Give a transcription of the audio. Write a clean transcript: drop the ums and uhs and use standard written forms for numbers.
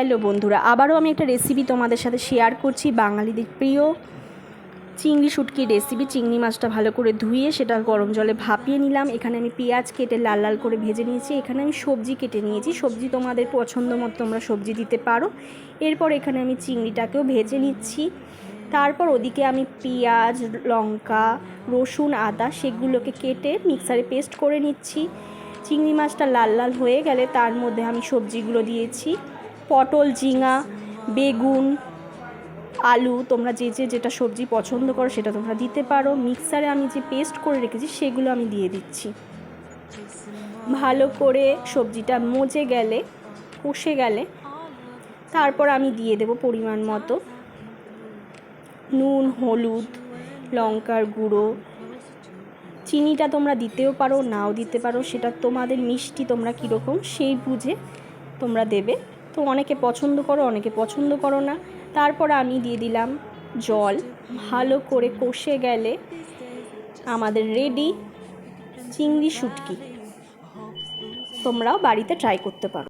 Hello বন্ধুরা, আবারও আমি একটা রেসিপি তোমাদের সাথে শেয়ার করছি। বাঙালিদের প্রিয় চিংড়ি শুটকির রেসিপি। চিংড়ি মাছটা ভালো করে ধুয়ে সেটা গরম জলে ভাপিয়ে নিলাম। এখানে আমি পেঁয়াজ কেটে লাল লাল করে ভেজে নিয়েছি। এখানে আমি সবজি কেটে নিয়েছি। সবজি তোমাদের পছন্দ মতো তোমরা সবজি দিতে পারো। এরপর এখানে আমি চিংড়িটাকেও ভেজে নিচ্ছি। তারপর ওদিকে আমি পেঁয়াজ, লঙ্কা, রসুন, আদা সেগুলোকে কেটে মিক্সারে পেস্ট করে নিচ্ছি। চিংড়ি মাছটা লাল লাল হয়ে গেলে তার মধ্যে আমি সবজিগুলো দিয়েছি। পটল, ঝিঙা, বেগুন, আলু, তোমরা যেটা সবজি পছন্দ করো সেটা তোমরা দিতে পারো। মিক্সারে আমি যে পেস্ট করে রেখেছি সেগুলো আমি দিয়ে দিচ্ছি। ভালো করে সবজিটা মজে গেলে, কষে গেলে তারপর আমি দিয়ে দেব পরিমাণ মতো নুন, হলুদ, লঙ্কার গুঁড়ো। চিনিটা তোমরা দিতেও পারো, নাও দিতে পারো, সেটা তোমাদের মিষ্টি তোমরা কীরকম সেই বুঝে তোমরা দেবে। তো অনেকে পছন্দ করো, অনেকে পছন্দ করো না। তারপর আমি দিয়ে দিলাম জল। ভালো করে কষে গেলে আমাদের রেডি চিংড়ি শুটকি। তোমরাও বাড়িতে ট্রাই করতে পারো।